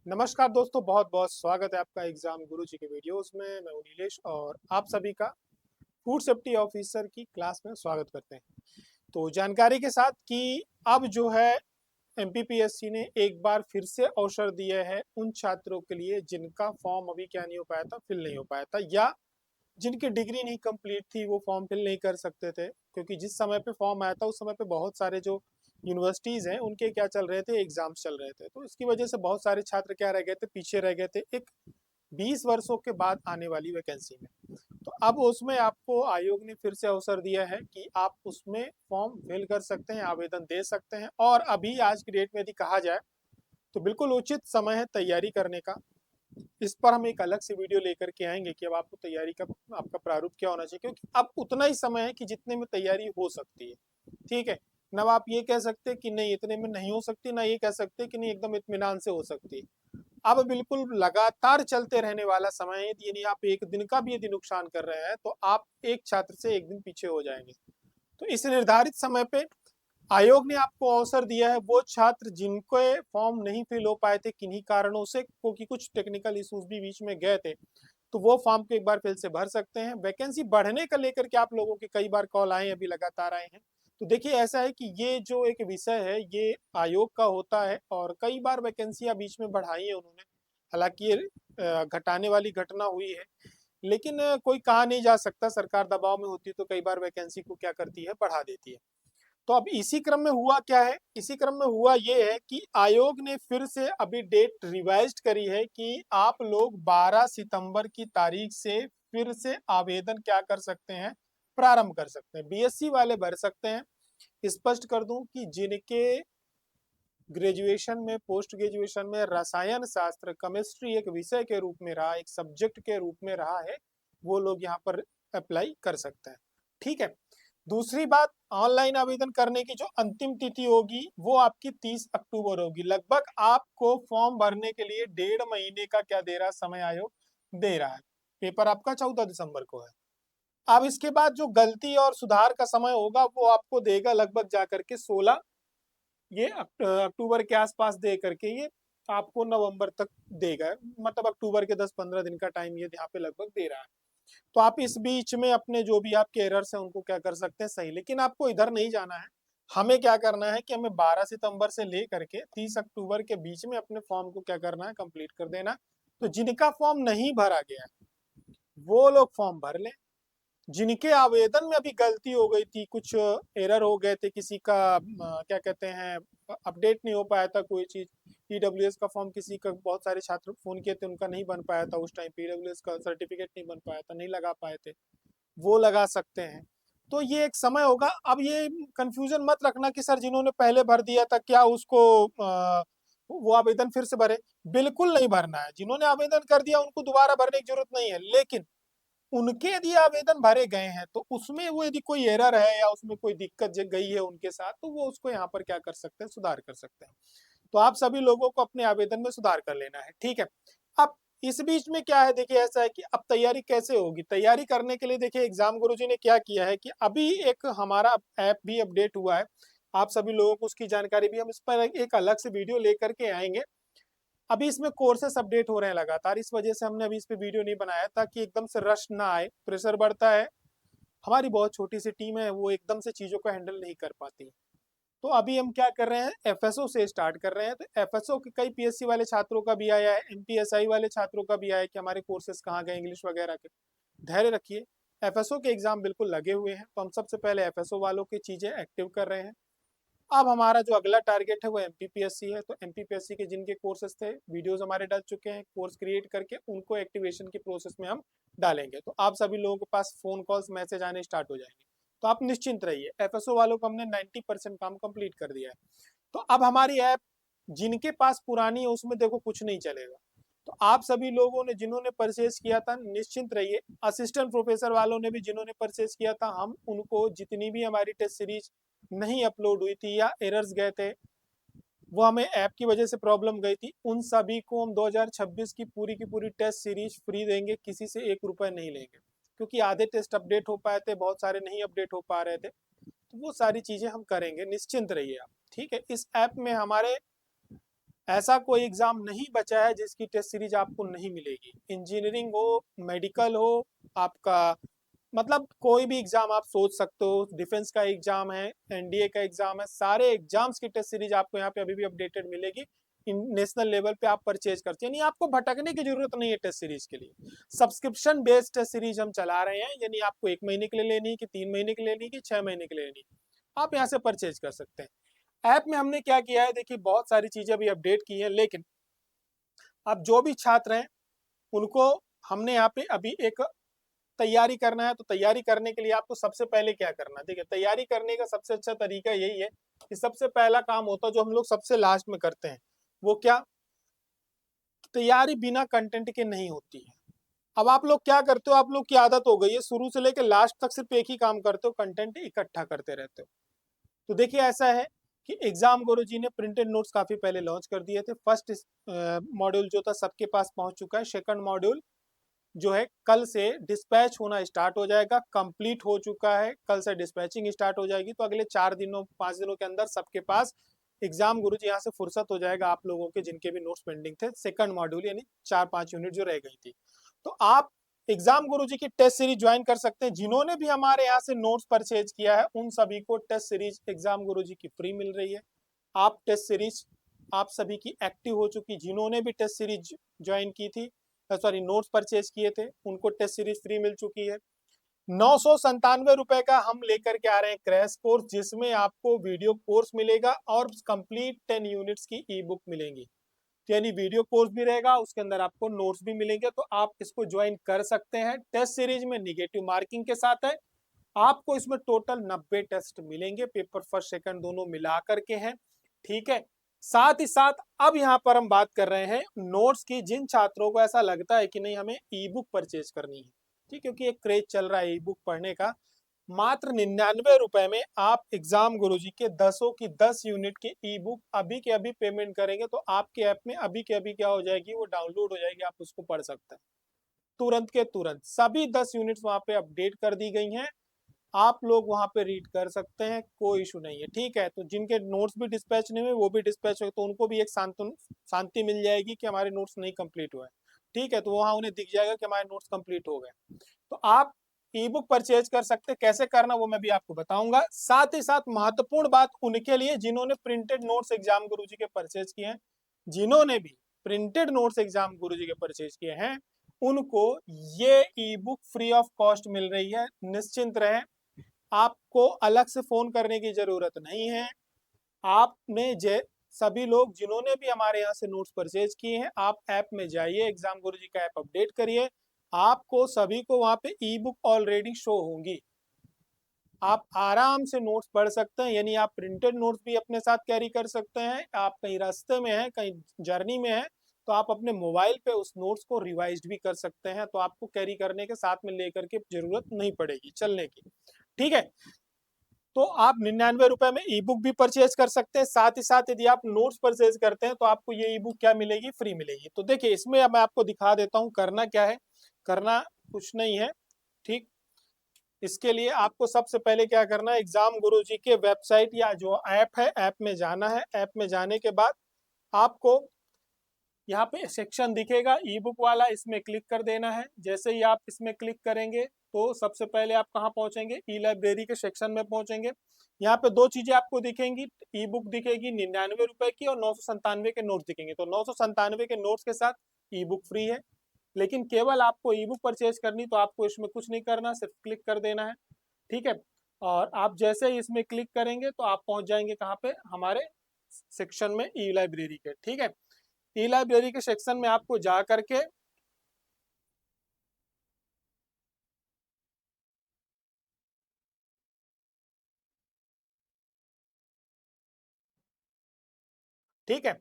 नमस्कार दोस्तों, बहुत बहुत स्वागत है आपका एग्जाम गुरुजी के वीडियोस में। मैं हूं नीलेश और आप सभी का फूड सेफ्टी ऑफिसर की क्लास में स्वागत करते हैं। तो जानकारी के साथ कि अब जो है एमपीपीएससी ने एक बार फिर से अवसर दिया है उन छात्रों के लिए जिनका फॉर्म अभी क्या नहीं हो पाया था, फिल नहीं हो पाया था, या जिनकी डिग्री नहीं कंप्लीट थी वो फॉर्म फिल नहीं कर सकते थे। क्योंकि जिस समय पे फॉर्म आया था उस समय पे बहुत सारे जो यूनिवर्सिटीज हैं उनके क्या चल रहे थे, एग्जाम्स चल रहे थे, तो इसकी वजह से बहुत सारे छात्र क्या रह गए थे, पीछे रह गए थे एक 20 वर्षों के बाद आने वाली वैकेंसी में। तो अब उसमें आपको आयोग ने फिर से अवसर दिया है कि आप उसमें फॉर्म फिल कर सकते हैं, आवेदन दे सकते हैं। और अभी आज की डेट में यदि कहा जाए तो बिल्कुल उचित समय है तैयारी करने का। इस पर हम एक अलग से वीडियो लेकर के आएंगे कि अब आपको तैयारी का आपका प्रारूप क्या होना चाहिए, क्योंकि अब उतना ही समय है कि जितने में तैयारी हो सकती है। ठीक है, न आप ये कह सकते कि नहीं इतने में नहीं हो सकती, ना ये कह सकते कि नहीं एकदम इत्मीनान से हो सकती है। अब बिल्कुल लगातार चलते रहने वाला समय है, यानी आप एक दिन का भी यदि नुकसान कर रहे हैं तो आप एक छात्र से एक दिन पीछे हो जाएंगे। तो इस निर्धारित समय पे आयोग ने आपको अवसर दिया है, वो छात्र जिनके फॉर्म नहीं फिल हो पाए थे किन्हीं कारणों से, क्योंकि कुछ टेक्निकल इश्यूज भी बीच में गए थे, तो वो फॉर्म को एक बार फिर से भर सकते हैं। वैकेंसी बढ़ने का लेकर के आप लोगों के कई बार कॉल आए, अभी लगातार आए हैं। तो देखिए ऐसा है कि ये जो एक विषय है ये आयोग का होता है और कई बार वैकेंसियां बीच में बढ़ाई है उन्होंने। हालांकि ये घटाने वाली घटना हुई है, लेकिन कोई कहा नहीं जा सकता, सरकार दबाव में होती है तो कई बार वैकेंसी को क्या करती है, बढ़ा देती है। तो अब इसी क्रम में हुआ क्या है, इसी क्रम में हुआ ये है कि आयोग ने फिर से अभी डेट रिवाइज करी है कि आप लोग 12 सितंबर की तारीख से फिर से आवेदन क्या कर सकते हैं, प्रारंभ कर सकते हैं। बीएससी वाले भर सकते हैं। स्पष्ट कर दूं कि जिनके ग्रेजुएशन में, पोस्ट ग्रेजुएशन में रसायन शास्त्र, केमिस्ट्री एक विषय के रूप में रहा, एक सब्जेक्ट के रूप में रहा है, वो लोग यहाँ पर अप्लाई कर सकते हैं। ठीक है, दूसरी बात, ऑनलाइन आवेदन करने की जो अंतिम तिथि होगी वो आपकी 30 अक्टूबर होगी। लगभग आपको फॉर्म भरने के लिए 1.5 महीने का क्या दे रहा है, समय आयोग दे रहा है। पेपर आपका 14 दिसंबर को है। अब इसके बाद जो गलती और सुधार का समय होगा वो आपको देगा लगभग जाकर के 16, ये अक्टूबर के आसपास दे करके ये आपको नवंबर तक देगा। मतलब अक्टूबर के 10-15 दिन का टाइम ये यहाँ पे लगभग दे रहा है। तो आप इस बीच में अपने जो भी आपके एरर्स हैं उनको क्या कर सकते हैं, सही। लेकिन आपको इधर नहीं जाना है, हमें क्या करना है कि हमें 12 सितंबर से लेकर के 30 अक्टूबर के बीच में अपने फॉर्म को क्या करना है, कंप्लीट कर देना। तो जिनका फॉर्म नहीं भरा गया है वो लोग फॉर्म भर लें। जिनके आवेदन में अभी गलती हो गई थी, कुछ एरर हो गए थे, किसी का क्या कहते हैं, अपडेट नहीं हो पाया था कोई चीज, ईडब्ल्यूएस का फॉर्म किसी का, बहुत सारे छात्र फोन किए थे उनका नहीं बन पाया था, उस टाइम ईडब्ल्यूएस का सर्टिफिकेट नहीं बन पाया था, नहीं लगा पाए थे, वो लगा सकते हैं। तो ये एक समय होगा। अब ये कंफ्यूजन मत रखना कि सर जिन्होंने पहले भर दिया था क्या उसको वो आवेदन फिर से भरे। बिल्कुल नहीं भरना है, जिन्होंने आवेदन कर दिया उनको दोबारा भरने की जरूरत नहीं है। लेकिन उनके यदि आवेदन भरे गए हैं तो उसमें वो यदि कोई एरर है या उसमें कोई दिक्कत गई है उनके साथ, तो वो उसको यहाँ पर क्या कर सकते हैं, सुधार कर सकते हैं। तो आप सभी लोगों को अपने आवेदन में सुधार कर लेना है। ठीक है, अब इस बीच में क्या है, देखिए ऐसा है कि अब तैयारी कैसे होगी। तैयारी करने के लिए देखिए एग्जाम गुरुजी ने क्या किया है कि अभी एक हमारा ऐप भी अपडेट हुआ है, आप सभी लोगों को उसकी जानकारी भी हम इस पर एक अलग से वीडियो लेकर के आएंगे। अभी इसमें कोर्सेस अपडेट हो रहे हैं लगातार, इस वजह से हमने अभी इस पे वीडियो नहीं बनाया ताकि एकदम से रश ना आए, प्रेशर बढ़ता है। हमारी बहुत छोटी सी टीम है, वो एकदम से चीजों को हैंडल नहीं कर पाती। तो अभी हम क्या कर रहे हैं, एफएसओ से स्टार्ट कर रहे हैं। तो एफएसओ के कई पीएससी वाले छात्रों का भी आया है, एमपीएसआई वाले छात्रों का भी आया है कि हमारे कोर्सेज कहाँ गए इंग्लिश वगैरह के। धैर्य रखिए, एफएसओ के एग्जाम बिल्कुल लगे हुए हैं, तो हम सबसे पहले एफएसओ वालों की चीजें एक्टिव कर रहे हैं। अब हमारा जो अगला टारगेट है वो एमपीपीएससी है। तो एमपीपीएससी के जिनके कोर्सेज थे, वीडियोस हमारे डल चुके हैं, कोर्स क्रिएट करके उनको एक्टिवेशन की प्रोसेस में हम डालेंगे। तो आप सभी लोगों के पास फोन कॉल्स, मैसेज आने स्टार्ट हो जाएंगे। तो आप निश्चिंत रहिए, एफएसओ वालों को हमने 90% काम कंप्लीट कर दिया है। तो अब हमारी ऐप जिनके पास पुरानी है उसमें देखो कुछ नहीं चलेगा। तो आप सभी लोगों ने जिन्होंने परचेज किया था निश्चिंत रहिए, असिस्टेंट प्रोफेसर वालों ने भी जिन्होंने परचेज किया था, हम उनको जितनी भी हमारी टेस्ट सीरीज नहीं अपलोड हुई थी या एरर्स गए थे, वो हमें ऐप की वजह से प्रॉब्लम गई थी, उन सभी को हम 2026 की पूरी टेस्ट सीरीज फ्री देंगे, किसी से 1 रुपए नहीं लेंगे। क्योंकि आधे टेस्ट अपडेट हो पाए थे, बहुत सारे नहीं अपडेट हो पा रहे थे, तो वो सारी चीजें हम करेंगे, निश्चिंत रहिए आप। ठीक है, इस ऐप में हमारे ऐसा कोई एग्जाम नहीं बचा है जिसकी टेस्ट सीरीज आपको नहीं मिलेगी। इंजीनियरिंग हो, मेडिकल हो, आपका मतलब कोई भी एग्जाम आप सोच सकते हो, डिफेंस का एग्जाम है, एनडीए का एग्जाम है, सारे एग्जाम्स की टेस्ट सीरीज आपको यहाँ पे अभी भी अपडेटेड मिलेगी। नेशनल लेवल पे आप परचेज करते हैं, यानी आपको भटकने की जरूरत नहीं है टेस्ट सीरीज के लिए। सब्सक्रिप्शन बेस्ड टेस्ट सीरीज हम चला रहे हैं, यानी आपको 1 महीने के लिए लेनी है कि 3 महीने के लिए लेनी है कि 6 महीने के लिए लेनी है, आप यहाँ से परचेज कर सकते हैं। ऐप में हमने क्या किया है, देखिए बहुत सारी चीजें अभी अपडेट की है, लेकिन अब जो भी छात्र हैं उनको हमने यहाँ पे अभी एक तैयारी करना है। तो तैयारी करने के लिए आपको सबसे पहले क्या करना है, देखिए तैयारी करने का सबसे अच्छा तरीका यही है कि सबसे पहला काम होता है जो हम लोग सबसे लास्ट में करते हैं, वो क्या, तैयारी बिना कंटेंट के नहीं होती है। अब आप लोग क्या करते हो, आप लोग की आदत हो गई है शुरू से लेकर लास्ट तक सिर्फ एक ही काम करते हो, कंटेंट इकट्ठा करते रहते हो। तो देखिए ऐसा है कि एग्जाम गुरुजी ने प्रिंटेड नोट्स काफी पहले लॉन्च कर दिए थे। फर्स्ट मॉड्यूल जो था सबके पास पहुंच चुका है, सेकंड मॉड्यूल जो है कल से डिस्पैच होना स्टार्ट हो जाएगा, कंप्लीट हो चुका है, कल से डिस्पैचिंग स्टार्ट हो जाएगी। तो अगले 4 दिनों 5 दिनों के अंदर सबके पास एग्जाम गुरुजी यहाँ से फुर्सत हो जाएगा आप लोगों के जिनके भी नोट्स पेंडिंग थे, सेकंड मॉड्यूल यानी 4-5 यूनिट जो रह गई थी। तो आप एग्जाम गुरुजी की टेस्ट सीरीज ज्वाइन कर सकते हैं। जिन्होंने भी हमारे यहाँ से नोट्स परचेज किया है उन सभी को टेस्ट सीरीज एग्जाम गुरुजी की फ्री मिल रही है। आप टेस्ट सीरीज आप सभी की एक्टिव हो चुकी, जिन्होंने भी टेस्ट सीरीज ज्वाइन की थी, सॉरी नोट्स परचेज किए थे, उनको टेस्ट सीरीज फ्री मिल चुकी है। 997 रुपए का हम लेकर के आ रहे हैं क्रैश कोर्स, जिसमें आपको वीडियो कोर्स मिलेगा और कंप्लीट 10 यूनिट्स की ई बुक मिलेंगी। तो यानी वीडियो कोर्स भी रहेगा, उसके अंदर आपको नोट्स भी मिलेंगे, तो आप इसको ज्वाइन कर सकते हैं। टेस्ट सीरीज में निगेटिव मार्किंग के साथ है, आपको इसमें टोटल 90 टेस्ट मिलेंगे, पेपर फर्स्ट सेकंड दोनों मिला करके हैं, ठीक है। साथ ही साथ अब यहाँ पर हम बात कर रहे हैं नोट्स की। जिन छात्रों को ऐसा लगता है कि नहीं हमें ई बुक परचेज करनी है, ठीक, क्योंकि एक क्रेज चल रहा है ई बुक पढ़ने का, मात्र 99 रुपए में आप एग्जाम गुरुजी के 10 यूनिट के ई बुक अभी के अभी पेमेंट करेंगे तो आपके ऐप में अभी के अभी क्या हो जाएगी, वो डाउनलोड हो जाएगी, आप उसको पढ़ सकते हैं तुरंत के तुरंत। सभी 10 यूनिट्स वहां पे अपडेट कर दी गई हैं, आप लोग वहां पे रीड कर सकते हैं, कोई इशू नहीं है, ठीक है। तो जिनके नोट्स भी डिस्पैच नहीं हुए वो भी डिस्पैच हो, तो उनको भी एक शांति मिल जाएगी कि हमारे नोट्स नहीं कंप्लीट हुए, ठीक है। तो वहां उन्हें दिख जाएगा कि हमारे नोट्स कंप्लीट हो गए। तो आप ई बुक परचेज कर सकते हैं, कैसे करना वो मैं भी आपको बताऊंगा। साथ ही साथ महत्वपूर्ण बात उनके लिए जिन्होंने प्रिंटेड नोट्स एग्जाम गुरुजी के परचेज किए हैं, जिन्होंने भी प्रिंटेड नोट्स एग्जाम गुरुजी के परचेज किए हैं उनको ये e book free of cost मिल रही है। निश्चिंत रहें, आपको अलग से फोन करने की जरूरत नहीं है। आपने सभी लोग जिन्होंने भी हमारे यहाँ से नोट्स परचेज किए हैं, आप ऐप में जाइए, एग्जाम गुरुजी का ऐप अपडेट करिए, आपको सभी को वहां पे ई बुक ऑलरेडी शो होंगी, आप आराम से नोट्स पढ़ सकते हैं। यानी आप प्रिंटेड नोट्स भी अपने साथ कैरी कर सकते हैं, आप कहीं रास्ते में हैं, कहीं जर्नी में हैं, तो आप अपने मोबाइल पे उस नोट्स को रिवाइज भी कर सकते हैं, तो आपको कैरी करने के साथ में लेकर के जरूरत नहीं पड़ेगी चलने की, ठीक है। तो आप 99 रुपए में ई बुक भी परचेज कर सकते हैं। साथ ही साथ यदि आप नोट्स परचेज करते हैं तो आपको ये ई बुक क्या मिलेगी, फ्री मिलेगी। तो देखिए इसमें अब मैं आपको दिखा देता हूँ करना क्या है, करना कुछ नहीं है, ठीक। इसके लिए आपको सबसे पहले क्या करना है, एग्जाम गुरुजी के वेबसाइट या जो ऐप है ऐप में जाना है। ऐप में जाने के बाद आपको यहाँ पे सेक्शन दिखेगा ई बुक वाला, इसमें क्लिक कर देना है। जैसे ही आप इसमें क्लिक करेंगे तो सबसे पहले आप कहाँ पहुंचेंगे, ई लाइब्रेरी के सेक्शन में पहुंचेंगे। यहाँ पे दो चीजें आपको दिखेंगी, ई बुक दिखेगी 99 रुपए की और 997 के नोट्स दिखेंगे। तो 997 के नोट्स के साथ ई बुक फ्री है, लेकिन केवल आपको ई बुक परचेज करनी, तो आपको इसमें कुछ नहीं करना, सिर्फ क्लिक कर देना है, ठीक है। और आप जैसे ही इसमें क्लिक करेंगे तो आप पहुंच जाएंगे कहाँ पे, हमारे सेक्शन में ई लाइब्रेरी के, ठीक है। ई लाइब्रेरी के सेक्शन में आपको जा करके ठीक है,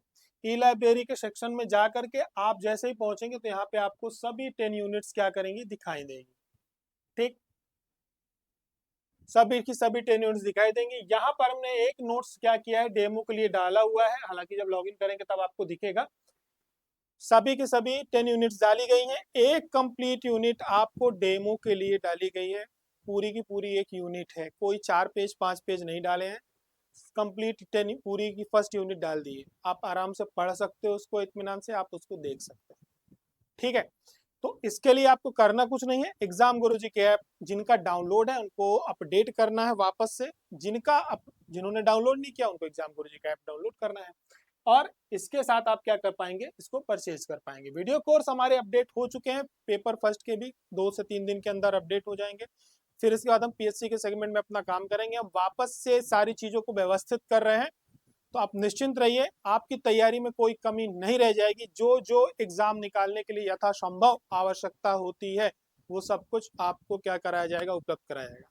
ई लाइब्रेरी के सेक्शन में जा करके आप जैसे ही पहुंचेंगे तो यहाँ पे आपको सभी 10 यूनिट्स क्या करेंगी, दिखाई देंगी, ठीक। सभी की सभी 10 यूनिट्स दिखाई देंगी। यहाँ पर हमने एक नोट्स क्या किया है, डेमो के लिए डाला हुआ है, हालांकि जब लॉगिन करेंगे तब आपको दिखेगा। सभी के सभी 10 यूनिट्स डाली गई हैं, एक कंप्लीट यूनिट आपको डेमो के लिए डाली गई है, पूरी की पूरी एक यूनिट है, कोई 4 पेज 5 पेज नहीं डाले हैं। कंप्लीट पूरी की फर्स्ट यूनिट डाल दी है, आप आराम से पढ़ सकते हो उसको, इत्मीनान से आप उसको देख सकते हो। ठीक है, तो इसके लिए आपको करना कुछ नहीं है, एग्जाम गुरुजी के ऐप जिनका डाउनलोड है उनको अपडेट करना है वापस से, जिन्होंने डाउनलोड नहीं किया उनको एग्जाम गुरुजी का ऐप डाउनलोड करना है, और इसके साथ आप क्या कर पाएंगे, इसको परचेज कर पाएंगे। वीडियो कोर्स हमारे अपडेट हो चुके हैं, पेपर फर्स्ट के भी 2 से 3 दिन के अंदर अपडेट हो जाएंगे। फिर इसके बाद हम पीएससी के सेगमेंट में अपना काम करेंगे। हम वापस से सारी चीजों को व्यवस्थित कर रहे हैं, तो आप निश्चिंत रहिए, आपकी तैयारी में कोई कमी नहीं रह जाएगी। जो जो एग्जाम निकालने के लिए यथासंभव आवश्यकता होती है वो सब कुछ आपको क्या कराया जाएगा, उपलब्ध कराया जाएगा।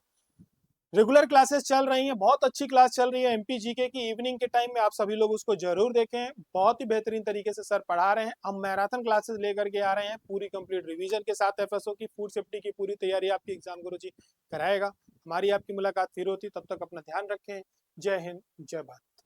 रेगुलर क्लासेस चल रही हैं, बहुत अच्छी क्लास चल रही है एमपी जीके की, इवनिंग के टाइम में आप सभी लोग उसको जरूर देखें, बहुत ही बेहतरीन तरीके से सर पढ़ा रहे हैं। हम मैराथन क्लासेस लेकर के आ रहे हैं पूरी कंप्लीट रिवीजन के साथ, एफएसओ की, फूड सेफ्टी की पूरी तैयारी आपकी एग्जाम गुरुजी कराएगा। हमारी आपकी मुलाकात फिर होती, तब तक अपना ध्यान रखें। जय हिंद, जय भारत।